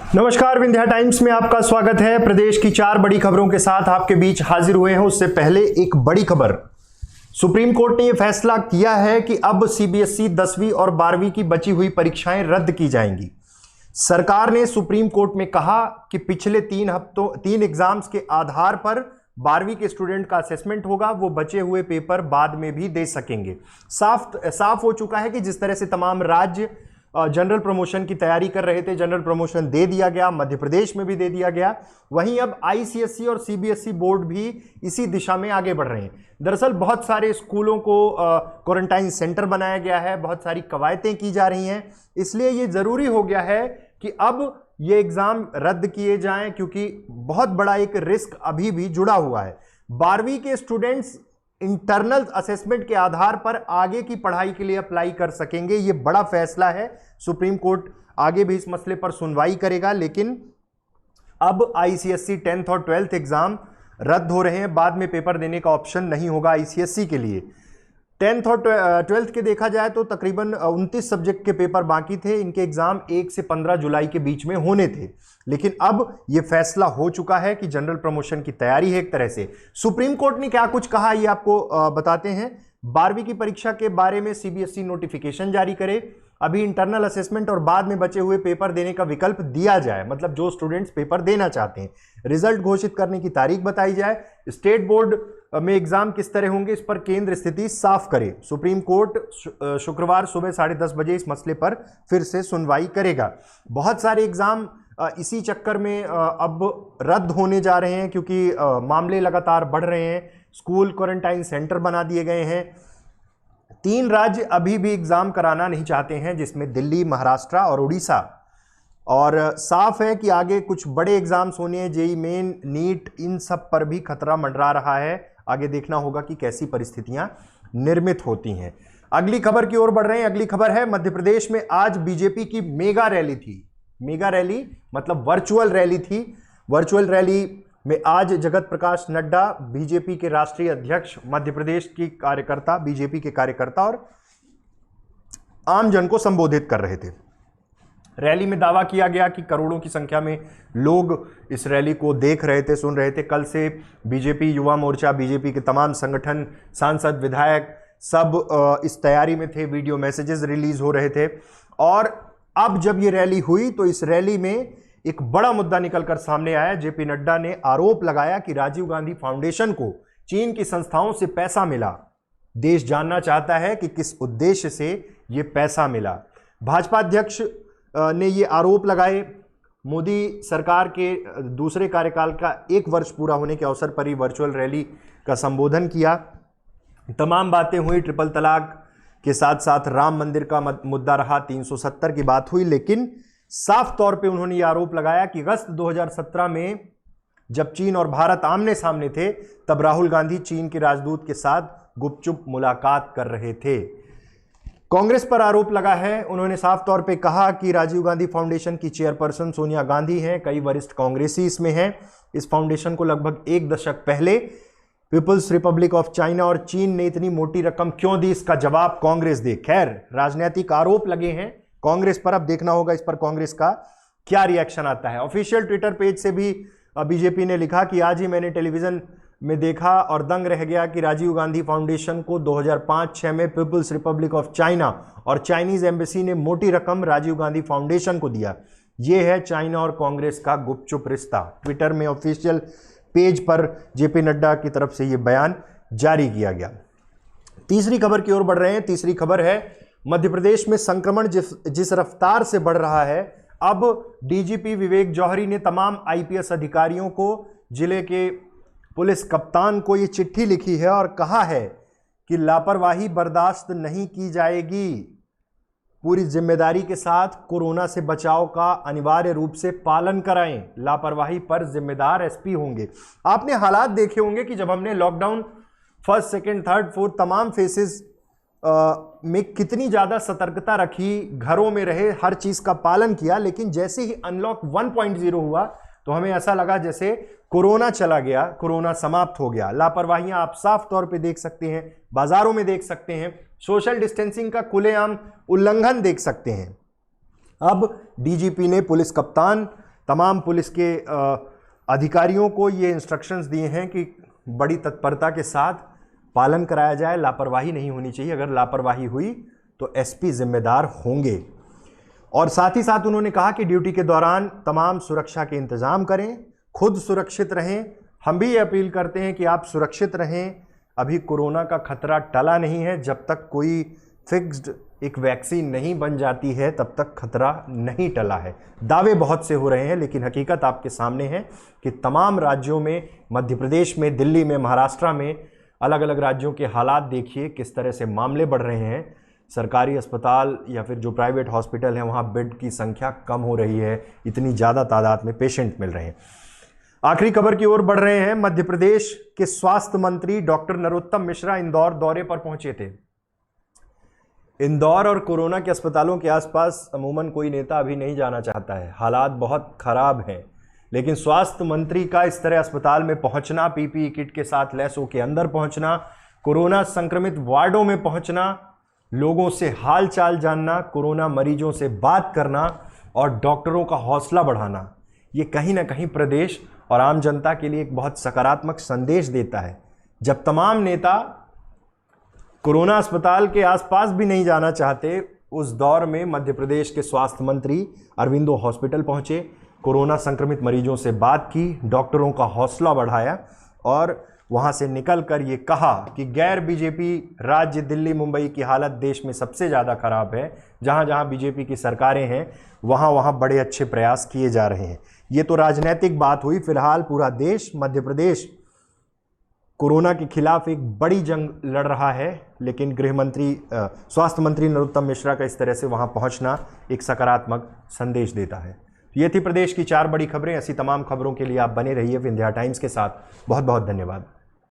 नमस्कार, विंध्या टाइम्स में आपका स्वागत है। प्रदेश की 4 बड़ी खबरों के साथ आपके बीच हाजिर हुए हैं। उससे पहले एक बड़ी खबर, सुप्रीम कोर्ट ने यह फैसला किया है कि अब सीबीएसई 10वीं और 12वीं की बची हुई परीक्षाएं रद्द की जाएंगी। सरकार ने सुप्रीम कोर्ट में कहा कि पिछले 3 एग्जाम्स के आधार पर 12वीं के स्टूडेंट का असेसमेंट होगा, वो बचे हुए पेपर बाद में भी दे सकेंगे। साफ हो चुका है कि जिस तरह से तमाम राज्य जनरल प्रमोशन की तैयारी कर रहे थे, जनरल प्रमोशन दे दिया गया, मध्य प्रदेश में भी दे दिया गया। वहीं अब आईसीएसई और सीबीएसई बोर्ड भी इसी दिशा में आगे बढ़ रहे हैं। दरअसल बहुत सारे स्कूलों को क्वारंटाइन सेंटर बनाया गया है, बहुत सारी कवायतें की जा रही हैं, इसलिए ये जरूरी हो गया है कि अब ये एग्जाम रद्द किए जाएं, क्योंकि बहुत बड़ा एक रिस्क अभी भी जुड़ा हुआ है। 12वीं के स्टूडेंट्स इंटरनल असेसमेंट के आधार पर आगे की पढ़ाई के लिए अप्लाई कर सकेंगे। यह बड़ा फैसला है। सुप्रीम कोर्ट आगे भी इस मसले पर सुनवाई करेगा, लेकिन अब आईसीएसई 10th और 12th एग्जाम रद्द हो रहे हैं। बाद में पेपर देने का ऑप्शन नहीं होगा आईसीएसई के लिए। 10th और 12th के देखा जाए तो तकरीबन 29 सब्जेक्ट के पेपर बाकी थे। इनके एग्जाम 1 से 15 जुलाई के बीच में होने थे, लेकिन अब यह फैसला हो चुका है कि जनरल प्रमोशन की तैयारी है। एक तरह से सुप्रीम कोर्ट ने क्या कुछ कहा, ये आपको बताते हैं। 12वीं की परीक्षा के बारे में सीबीएसई नोटिफिकेशन जारी करे, अभी इंटरनल असेसमेंट और बाद में बचे हुए पेपर देने का विकल्प दिया जाए, मतलब जो स्टूडेंट्स पेपर देना चाहते हैं। रिजल्ट घोषित करने की तारीख बताई जाए। स्टेट बोर्ड में एग्जाम किस तरह होंगे, इस पर केंद्र स्थिति साफ करे। सुप्रीम कोर्ट शुक्रवार सुबह 10:30 बजे इस मसले पर फिर से सुनवाई करेगा। बहुत सारे एग्जाम इसी चक्कर में अब रद्द होने जा रहे हैं, क्योंकि मामले लगातार बढ़ रहे हैं। स्कूल क्वारंटाइन सेंटर बना दिए गए हैं। 3 राज्य अभी भी एग्जाम कराना नहीं चाहते हैं, जिसमें दिल्ली, महाराष्ट्र और उड़ीसा। और साफ है कि आगे कुछ बड़े एग्जाम्स होने हैं, जेईई मेन, नीट, इन सब पर भी खतरा मंडरा रहा है। आगे देखना होगा कि कैसी परिस्थितियां निर्मित होती हैं। अगली खबर की ओर बढ़ रहे हैं। अगली खबर है, मध्य प्रदेश में आज बीजेपी की मेगा रैली थी। मेगा रैली मतलब वर्चुअल रैली थी। वर्चुअल रैली में आज जगत प्रकाश नड्डा, बीजेपी के राष्ट्रीय अध्यक्ष, मध्य प्रदेश की कार्यकर्ता, बीजेपी के कार्यकर्ता और आम जन को संबोधित कर रहे थे। रैली में दावा किया गया कि करोड़ों की संख्या में लोग इस रैली को देख रहे थे, सुन रहे थे। कल से बीजेपी युवा मोर्चा, बीजेपी के तमाम संगठन, सांसद, विधायक सब इस तैयारी में थे। वीडियो मैसेजेस रिलीज हो रहे थे। और अब जब ये रैली हुई तो इस रैली में एक बड़ा मुद्दा निकलकर सामने आया। जेपी नड्डा ने आरोप लगाया कि राजीव गांधी फाउंडेशन को चीन की संस्थाओं से पैसा मिला। देश जानना चाहता है कि किस उद्देश्य से यह पैसा मिला। भाजपा अध्यक्ष ने ये आरोप लगाए। मोदी सरकार के दूसरे कार्यकाल का 1 वर्ष पूरा होने के अवसर पर ही वर्चुअल रैली का संबोधन किया। तमाम बातें हुई। ट्रिपल तलाक के साथ साथ राम मंदिर का मुद्दा रहा, 370 की बात हुई, लेकिन साफ तौर पे उन्होंने यह आरोप लगाया कि अगस्त 2017 में जब चीन और भारत आमने सामने थे, तब राहुल गांधी चीन के राजदूत के साथ गुपचुप मुलाकात कर रहे थे। कांग्रेस पर आरोप लगा है। उन्होंने साफ तौर पे कहा कि राजीव गांधी फाउंडेशन की चेयरपर्सन सोनिया गांधी हैं, कई वरिष्ठ कांग्रेसी इसमें हैं। इस फाउंडेशन को लगभग 1 दशक पहले पीपल्स रिपब्लिक ऑफ चाइना और चीन ने इतनी मोटी रकम क्यों दी, इसका जवाब कांग्रेस दे। खैर, राजनीतिक आरोप लगे हैं कांग्रेस पर। अब देखना होगा इस पर कांग्रेस का क्या रिएक्शन आता है। ऑफिशियल ट्विटर पेज से भी बीजेपी ने लिखा कि आज ही मैंने टेलीविजन में देखा और दंग रह गया कि राजीव गांधी फाउंडेशन को 2005-06 में पीपल्स रिपब्लिक ऑफ चाइना और चाइनीज एम्बेसी ने मोटी रकम राजीव गांधी फाउंडेशन को दिया। यह है चाइना और कांग्रेस का गुपचुप रिश्ता। ट्विटर में ऑफिशियल पेज पर जेपी नड्डा की तरफ से यह बयान जारी किया गया। तीसरी खबर की ओर बढ़ रहे हैं। तीसरी खबर है, मध्य प्रदेश में संक्रमण जिस रफ्तार से बढ़ रहा है, अब डीजीपी विवेक जौहरी ने तमाम आईपीएस अधिकारियों को, जिले के पुलिस कप्तान को ये चिट्ठी लिखी है और कहा है कि लापरवाही बर्दाश्त नहीं की जाएगी। पूरी जिम्मेदारी के साथ कोरोना से बचाव का अनिवार्य रूप से पालन कराएं। लापरवाही पर जिम्मेदार एसपी होंगे। आपने हालात देखे होंगे कि जब हमने lockdown 1st, 2nd, 3rd, 4th तमाम फेसेस में कितनी ज़्यादा सतर्कता रखी, घरों में रहे, हर चीज़ का पालन किया, लेकिन जैसे ही अनलॉक 1.0 हुआ तो हमें ऐसा लगा जैसे कोरोना चला गया, कोरोना समाप्त हो गया। लापरवाहियां आप साफ तौर पे देख सकते हैं, बाजारों में देख सकते हैं, सोशल डिस्टेंसिंग का खुलेआम उल्लंघन देख सकते हैं। अब डीजीपी ने पुलिस कप्तान तमाम पुलिस के अधिकारियों को ये इंस्ट्रक्शंस दिए हैं कि बड़ी तत्परता के साथ पालन कराया जाए, लापरवाही नहीं होनी चाहिए। अगर लापरवाही हुई तो एसपी जिम्मेदार होंगे। और साथ ही साथ उन्होंने कहा कि ड्यूटी के दौरान तमाम सुरक्षा के इंतजाम करें, खुद सुरक्षित रहें। हम भी ये अपील करते हैं कि आप सुरक्षित रहें। अभी कोरोना का खतरा टला नहीं है। जब तक कोई फिक्स्ड एक वैक्सीन नहीं बन जाती है तब तक खतरा नहीं टला है। दावे बहुत से हो रहे हैं, लेकिन हकीकत आपके सामने है कि तमाम राज्यों में, मध्य प्रदेश में, दिल्ली में, महाराष्ट्र में, अलग अलग राज्यों के हालात देखिए किस तरह से मामले बढ़ रहे हैं। सरकारी अस्पताल या फिर जो प्राइवेट हॉस्पिटल हैं वहाँ बेड की संख्या कम हो रही है, इतनी ज़्यादा तादाद में पेशेंट मिल रहे हैं। आखिरी खबर की ओर बढ़ रहे हैं। मध्य प्रदेश के स्वास्थ्य मंत्री डॉक्टर नरोत्तम मिश्रा इंदौर दौरे पर पहुंचे थे। इंदौर और कोरोना के अस्पतालों के आसपास अमूमन कोई नेता अभी नहीं जाना चाहता है, हालात बहुत खराब हैं। लेकिन स्वास्थ्य मंत्री का इस तरह अस्पताल में पहुंचना, पीपीई किट के साथ लैस होकर अंदर पहुंचना, कोरोना संक्रमित वार्डों में पहुंचना, लोगों से हाल चाल जानना, कोरोना मरीजों से बात करना और डॉक्टरों का हौसला बढ़ाना, ये कहीं ना कहीं प्रदेश और आम जनता के लिए एक बहुत सकारात्मक संदेश देता है। जब तमाम नेता कोरोना अस्पताल के आसपास भी नहीं जाना चाहते, उस दौर में मध्य प्रदेश के स्वास्थ्य मंत्री अरविंदो हॉस्पिटल पहुंचे, कोरोना संक्रमित मरीजों से बात की, डॉक्टरों का हौसला बढ़ाया और वहां से निकलकर ये कहा कि गैर बीजेपी राज्य दिल्ली, मुंबई की हालत देश में सबसे ज़्यादा खराब है। जहां जहां बीजेपी की सरकारें हैं वहां वहां बड़े अच्छे प्रयास किए जा रहे हैं। ये तो राजनीतिक बात हुई। फिलहाल पूरा देश, मध्य प्रदेश कोरोना के खिलाफ एक बड़ी जंग लड़ रहा है, लेकिन स्वास्थ्य मंत्री नरोत्तम मिश्रा का इस तरह से वहां पहुंचना एक सकारात्मक संदेश देता है। ये थी प्रदेश की 4 बड़ी खबरें। ऐसी तमाम खबरों के लिए आप बने रहिए विंध्या टाइम्स के साथ। बहुत बहुत धन्यवाद।